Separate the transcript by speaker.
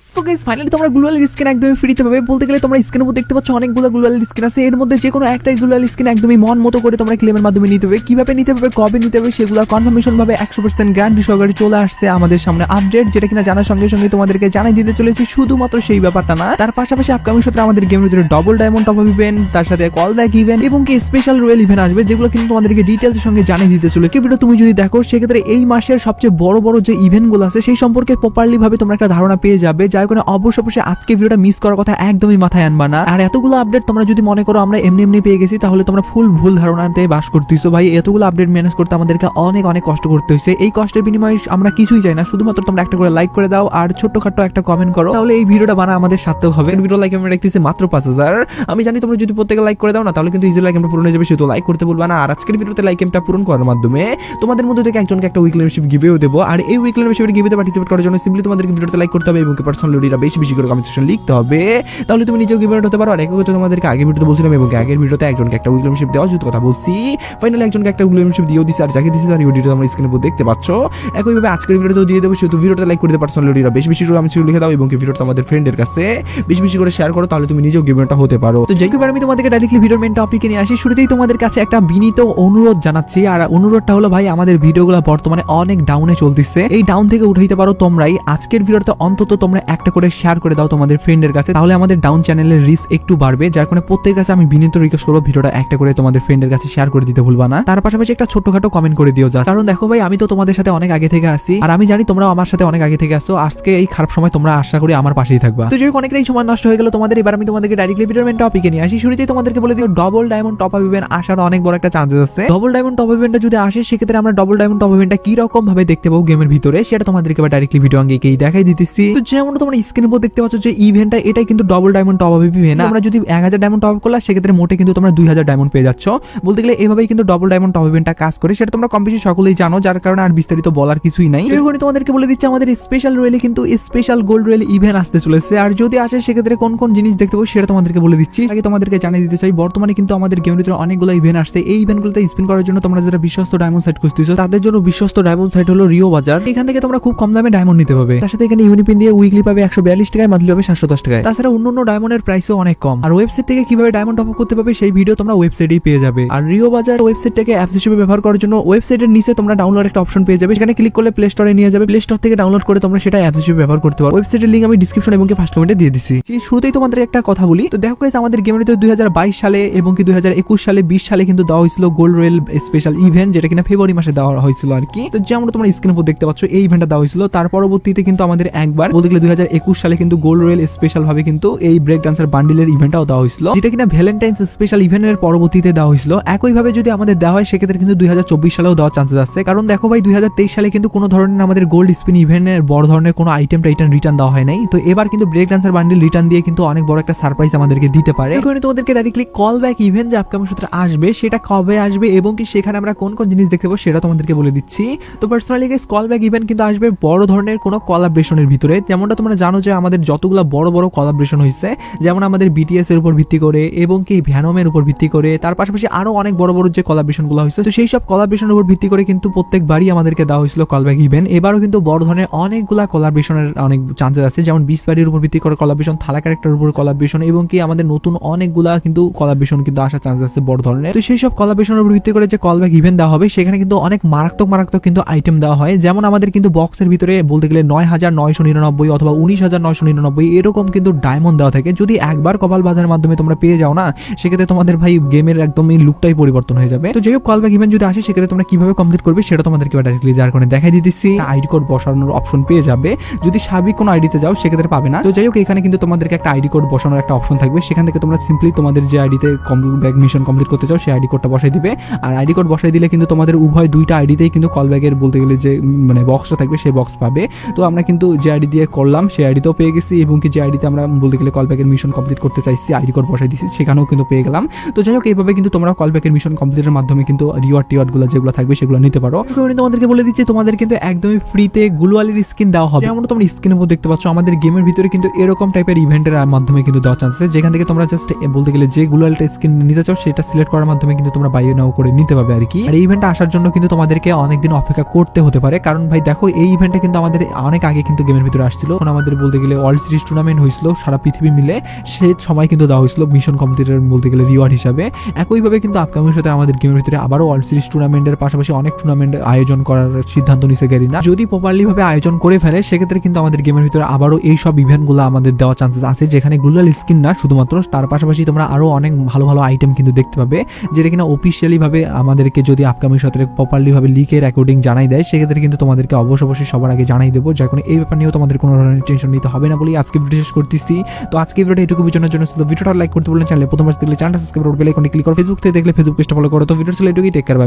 Speaker 1: So guys finally তোমরা global skin একদমই ফ্রিতে পাবে। বলতে গেলে তোমরা স্ক্রিনের উপর দেখতে পাচ্ছ অনেকগুলো গ্লোবাল স্কিন আছে, এর মধ্যে যে কোনো একটাই গ্লোবাল স্কিন একদমই মন মতো করে তোমরা ক্লেমের মাধ্যমে নিতে হবে। কিভাবে নিতে হবে, কবে নিতে হবে, সেগুলো কনফার্মেশন ভাবে 100% গ্যারান্টি সহকারে চলে আসছে আমাদের সামনে আপডেট, যেটা কিনা জানার সঙ্গে সঙ্গে তোমাদেরকে জানাই দিতে চলেছি। শুধুমাত্র সেই ব্যাপারটা না, তার পাশাপাশি আপকামিং সত্ত্বে আমাদের গেমের ভিতরে double diamond top up event, তার সাথে কল ব্যাক ইভেন্ট এবং কি স্পেশাল রয়্যাল ইভেন্ট আসবে, যেগুলো কিন্তু তোমাদেরকে ডিটেইলসের সঙ্গে জানিয়ে দিতে চলেছে। কি ভিডিও তুমি যদি দেখো, সেক্ষেত্রে এই মাসের সবচেয়ে বড় বড় যে ইভেন্টগুলো আছে সেই সম্পর্কে প্রপারলি ভাবে তোমরা একটা ধারণা পেয়ে যাবে, যার কারণে অবশ্যই আজকে ভিডিওটা মিস করার কথা একদমই মাথায় আনবা না। আর এতগুলো আপডেট তোমরা যদি মনে করো আমরা এমনি এমনি পেয়ে গেছি, তাহলে তোমরা ভুল ধারণাতে বাস করতেছো। ভাই এতগুলো আপডেট ম্যানেজ করতে আমাদেরকে অনেক অনেক কষ্ট করতে হয়েছে। এই কষ্টের বিনিময়ে আমরা কিছুই চাই না, শুধুমাত্র তোমরা একটা করে লাইক করে দাও আর ছোট্টখাট্ট একটা কমেন্ট করো, তাহলে এই ভিডিওটা বানা আমাদের সার্থক হবে। ভিডিও লাইক আমরা রাখতেছি মাত্র 5000। আমি জানি তোমরা যদি প্রত্যেকে লাইক করে দাও না, তাহলে কিন্তু ইজি লাইক আমরা পূরণ হয়ে যাবে, সেটা লাইক করতে বলবা না। আর আজকের ভিডিওতে লাইক এমটা পূরণ করার মাধ্যমে তোমাদের মধ্যে থেকে একজনকে একটা উইকলি মেম্বারশিপ গিভেও দেবো। আর এই উইকলি মেম্বারশিপের গিভেতে পার্টিসিপেট করার জন্য সিম্পলি তোমাদেরকে ভিডিওতে লাইক করতে হবে এবং পার্সোনাল লিডিরা বেশি বেশি করে কমেন্ট সেকশন লিখতে হবে, তাহলে তুমি নিজেও গিভার হতে পারো। আর একই কথা তোমাদেরকে আগের ভিডিওতে বলছিলাম, এবং আগের ভিডিওতে একজনকে একটা উইকলি মেম্বারশিপ দেওয়া যদি কথা বলছি, ফাইনালি একজনকে একটা উইকলি মেম্বারশিপ দিয়েও দিছি। আর যাকে দিছি তার ভিডিওটা তোমরা স্ক্রিনের উপর দেখতে পাচ্ছ। একইভাবে আজকের ভিডিওতেও দিয়ে দেবো, সেহেতু ভিডিওটা লাইক করে দিতে পার্সোনাল লিডিরা বেশি বেশি করে কমেন্ট সেকশন লিখে দাও এবং ভিডিওটা আমাদের ফ্রেন্ডের কাছে বেশি বেশি করে শেয়ার করো, তাহলে তুমি নিজেও গিভারটা হতে পারো। তো যেইভাবে আমি তোমাদেরকে ডাইরেক্টলি ভিডিওর মেন টপিকে নিয়ে আসি, শুরুতেই তোমাদের কাছে একটা বিনীত অনুরোধ জানাচ্ছি। আর অনুরোধটা হলো, ভাই আমাদের ভিডিওগুলো বর্তমানে অনেক ডাউনে চলতেছে, এই ডাউন থেকে উঠাইতে পারো তোমরাই। আজকের ভিডিওতে অন্তত তোমরা একটা করে শেয়ার করে দাও তোমাদের ফ্রেন্ডের কাছে, তাহলে আমাদের ডাউন চ্যানেলের রিচ একটু বাড়বে। যার কারণে প্রত্যেকের কাছে আমি বিনীত রিকোয়েস্ট করবো, ভিডিওটা একটা করে তোমাদের ফ্রেন্ডের কাছে শেয়ার করে দিতে ভুলবা না। তার পাশাপাশি একটা ছোটখাটো কমেন্ট করে দিও যা, কারণ দেখো ভাই আমি তো তোমাদের সাথে অনেক আগে থেকে আসি, আর আমি জানি তোমরা আমার সাথে অনেক আগে থেকে আসছো। আজকে এই খারাপ সময় তোমরা আশা করি আমার পাশেই থাকবা। তো যেহেতু অনেকটাই সময় নষ্ট হয়ে গেল তোমাদের, এবার আমি তোমাদেরকে ডাইরেক্টলি ভিডিওর মেন টপিকে নিয়ে আসি। শুরুতেই তোমাদেরকে বলে দিও, double diamond top up event আসার অনেক বড় একটা চান্সেস আছে। ডবল ডায়মন্ড টপ আপ ইভেন্টটা যদি আসে, সেক্ষেত্রে আমরা ডবল ডায়মন্ড টপ আপ ইভেন্টটা কি রকম ভাবে দেখতে পাবো গেমের ভিতরে, সেটা তোমাদেরকে এবার ডাইরেক্টলি ভিডিও আঙ্গেই দেখাই দিতেছি। তো যেমন তোমরা স্ক্রিনের উপর দেখতে পাচ্ছ যে ইভেন্টটা, এটাই কিন্তু double diamond top up event. আমরা যদি 1000 ডায়মন্ড টপ আপ করলে, সেক্ষেত্রে মোটে কিন্তু তোমরা 2000 ডায়মন্ড পেয়ে যাচ্ছ। বলতে গেলে এভাবেই কিন্তু ডবল ডায়মন্ড টপ ইভেন্টটা কাজ করে, সেটা তোমরা কম বেশি সকলেই জানো, যার কারণে আর বিস্তারিত বলার কিছুই নাই। এরপরে তোমাদেরকে বলে দিচ্ছি, আমাদের স্পেশাল রয়েলে কিন্তু স্পেশাল গোল্ড রয়েল ইভেন্ট আসতে চলেছে। আর যদি আসে, সেক্ষেত্রে কোন কোন জিনিস দেখতে পাবো সেটা তোমাদেরকে বলে দিচ্ছি। আগে তোমাদেরকে জানিয়ে দিতে চাই, বর্তমানে কিন্তু আমাদের গেমের ভিতরে অনেকগুলো ইভেন্ট আসছে। এই ইভেন্টগুলোতে স্পিন করার জন্য তোমরা যারা বিশ্বস্ত ডায়মন্ড সাইট খুঁজতেছো, তাদের জন্য বিশ্বস্ত ডায়মন্ড সাইট হলো রিও বাজার। এখান থেকে তোমরা খুব কম দামে ডায়মন্ড নিতে পারবে। তার সাথে এখানে ইউনিপিন দিয়ে উইকলি পাবে 142 টাকায়, মান্থলি পাবে 710 টাকায়। তাছাড়া অন্যান্য ডায়মন্ডের প্রাইসও অনেক কম। আর ওয়েবসাইট থেকে কিভাবে ডায়মন্ড টপ আপ করতে পারবে সেই ভিডিও তোমরা ওয়েবসাইটেই পেয়ে যাবে। আর রিও বাজার ওয়েবসাইটটাকে অ্যাপস হিসেবে ব্যবহার করার জন্য ওয়েবসাইটের নিচে তোমরা ডাউনলোড একটা অপশন পেয়ে যাবে, সেখানে ক্লিক করলে প্লে স্টোরে নিয়ে যাবে। প্লে স্টোর থেকে ডাউনলোড করে তোমরা সেটা অ্যাপস হিসেবে ব্যবহার করতে পারো। ওয়েবসাইটের লিংক আমি ডিসক্রিপশন এবং ফার্স্ট কমেন্টে দিয়ে দিচ্ছি। শুরুতেই তোমাদের একটা কথা বলি, তো দেখো গাইস আমাদের গেমের ভিতরে 2022 সালে এবং কি 2021 সালে 20 সালে কিন্তু দেওয়া হয়েছিল গোল্ড রয়েল স্পেশাল ইভেন্ট, যেটা কিনা ফেব্রুয়ারি মাসে দেওয়া হয়েছিল আর কি। তো যেমন তোমরা স্ক্রিনের উপর দেখতে পাচ্ছ, এই ইভেন্টটা দেওয়া হয়েছিল। তার পরবর্তীতে কিন্তু আমাদের একবার বলতে গেলে 2021 সালে কিন্তু গোল্ড রয়েল স্পেশাল ভাবে কিন্তু এই ব্রেক ডান্সার বান্ডিলের ইভেন্টটাও দেওয়া হয়েছিল, যেটা কিনা ভ্যালেন্টাইন্স স্পেশাল ইভেন্টের পরবর্তীতে দেওয়া হয়েছিল। একইভাবে যদি আমাদের দেওয়া হয়, সেক্ষেত্রে কিন্তু 2024 সালেও দেওয়ার চান্সেস আছে। কারণ দেখো ভাই 2023 সালে কিন্তু কোনো ধরনের আমাদের গোল্ড স্পিন ইভেন্টের বড় ধরনের কোনো আইটেম রিটার্ন দেওয়া হয় নাই। তো এবার কিন্তু ব্রেক ডান্সার বান্ডিল রিটার্ন দিয়ে কিন্তু অনেক বড় একটা সারপ্রাইজ আমাদেরকে দিতে পারে। এখানে তোমাদেরকে ডাইরেক্টলি কল ব্যাক ইভেন্ট যে আপকামিং সূত্রে আসবে, সেটা কবে আসবে এবং কি সেখানে আমরা কোন কোন জিনিস দেখতে পাবো সেটা তোমাদেরকে বলে দিচ্ছি। তো personally guys call back event কিন্তু আসবে বড় ধরনের কোনো কোলাবরেশনের ভিতরে। যেমনটা তোমরা জানো যে আমাদের যতগুলো বড় বড় কোলাবরেশন হয়েছে, যেমন আমাদের বিটিএস এর উপর ভিত্তি করে এবং কি ভ্যানমের উপর ভিত্তি করে, তার পাশাপাশি আরো অনেক বড় বড় যে কোলাবরেশন গুলো হয়েছে, তো সেই সব কোলাবরেশনের উপর ভিত্তি করে কিন্তু প্রত্যেকবারই আমাদেরকে দেওয়া হয়েছিল কল ব্যাক ইভেন্ট। এবারও কিন্তু বড় ধরনের অনেকগুলা কোলাবরেশনের অনেক চান্সেস আছে, যেমন 20 বাড়ির উপর ভিত্তি করে কোলাবরেশন, থালা ক্যারেক্টারের উপর কোলাবরেশন এবং কি আমাদের নতুন অনেকগুলা কিন্তু কোলাবরেশন কিন্তু আসার চান্সেস আছে বড় ধরনের। তো সেই সব কোলাবরেশনের উপর ভিত্তি করে যে কল ব্যাক ইভেন্ট দেওয়া হবে, সেখানে কিন্তু অনেক মারাত্মক কিন্তু আইটেম দেওয়া হয়। যেমন আমাদের কিন্তু বক্সের ভিতরে বলতে গেলে 9999 অথবা 19999 এরকম কিন্তু ডায়মন্ড দেওয়া থাকে। যদি একবার কপাল বাঁধার মাধ্যমে তোমরা পেয়ে যাও না, সেক্ষেত্রে তোমাদের ভাই গেমের একদমই লুকটাই পরিবর্তন হয়ে যাবে। তো যেই হোক কল ব্যাক ইভেন্ট যদি আসে, সেক্ষেত্রে তোমরা কিভাবে কমপ্লিট করবে সেটা তোমাদেরকে ডাইরেক্টলি যার কারণে দেখাই দিতেছি। আইডি কোড বসানোর অপশন পেয়ে যাবে। যদি স্বাভাবিক কোনো আইডিতে যাও, সেক্ষেত্রে পাবে না। তো যাই হোক এখানে কিন্তু তোমাদেরকে একটা আইডি কোড বসানোর একটা অপশন থাকবে, সেখান থেকে তোমরা সিম্পলি তোমাদের যে আইডিতে কল ব্যাক মিশন কমপ্লিট করতে চাও সেই আইডি কোডটা বসাই দিবে। আর আইডি কোড বসাই দিলে কিন্তু তোমাদের উভয় দুইটা আইডিতেই কিন্তু কল ব্যাকের বলতে গেলে যে মানে বক্সটা থাকবে সেই বক্স পাবে। তো আমরা কিন্তু যে আইডি দিয়ে করলাম সেই আইডিতেও পেয়ে গেছি, এবং কি যে আইডিতে আমরা বলতে গেলে কল ব্যাকের মিশন কমপ্লিট করতে চাইছি আইডি কোড বসাই দিচ্ছি, সেখানেও কিন্তু পেয়ে গেলাম। তো যাই হোক এইভাবে কিন্তু তোমরা কল ব্যাকের মিশন কমপ্লিটের মাধ্যমে কিন্তু রিওয়ার্ড গুলো যেগুলো থাকবে সেগুলো নিতে পারো। তোমাদেরকে বলে দিচ্ছি, তোমাদের কিন্তু একদমই ফ্রিতে গ্লোয়ালের স্কিন দেওয়া হবে। যেমন তোমরা স্ক্রিনের উপর দেখতে পাচ্ছ, আমাদের গেমের ভিতরে কিন্তু এরকম টাইপের ইভেন্টের মাধ্যমে কিন্তু দেওয়ার চান্স আছে, যেখান থেকে তোমরা জাস্ট বলতে গেলে যে গ্লোয়ালটা স্কিন নিতে চাও সেটা সিলেক্ট করার মাধ্যমে কিন্তু তোমরা বাই নাও করে নিতে পারবে আর কি। আর এই ইভেন্টটা আসার জন্য কিন্তু তোমাদেরকে অনেকদিন অপেক্ষা করতে হতে পারে, কারণ ভাই দেখো এই ইভেন্টটা কিন্তু আমাদের অনেক আগে কিন্তু গেমের ভিতরে আসছিল। আমাদের বলতে গেলে ওয়ার্ল্ড সিরিজ টুর্নামেন্ট হয়েছিল সারা পৃথিবী মিলে, সেই সময় কিন্তু দেওয়া হয়েছিল মিশন কমপ্লিটের বলতে গেলে রিওয়ার্ড হিসাবে। একইভাবে কিন্তু আপকামিং সাথে আমাদের গেমের ভিতরে আবারও ওয়ার্ল্ড সিরিজ টুর্নামেন্টের পাশাপাশি অনেক টুর্নামেন্ট আয়োজন করার সিদ্ধান্ত নিছে গেরিনা। যদি প্রপারলি ভাবে আয়োজন করে ফেলে সেক্ষেত্রে কিন্তু আমাদের গেমের ভিতরে আবারও এই সব ইভেন্টগুলো আমাদের দেওয়ার চান্সেস আছে, যেখানে গ্লোবাল স্কিন না শুধুমাত্র, তার পাশাপাশি তোমরা আরো অনেক ভালো ভালো আইটেম কিন্তু দেখতে পাবে, যেটা কিনা অফিসিয়ালি ভাবে আমাদেরকে যদি আপকামিং সাথে প্রপারলি ভাবে লিকের অ্যাকর্ডিং জানাই দেয় সেক্ষেত্রে কিন্তু তোমাদেরকে অবশ্যই সবার আগে জানাই দেবো, যার কারণে এই ব্যাপার নিয়েও তোমাদের কোনো ধরনের টেনশন নিতে হবে না বলেই আজকে ভিডিও শেষ করতেছি। তো আজকে ভিডিওটা এটুকু বোঝানোর জন্য ভিডিওটা লাইক করতে বললেন, চ্যানেলে প্রথমবার দেখলে চ্যানেলটা সাবস্ক্রাইব করে বেল আইকনে ক্লিক করো, ফেসবুক থেকে দেখলে ফেসবুক পেজটা ফলো করো। তো ভিডিও ছিল এটুকুই, টেক কেয়ার, বাই।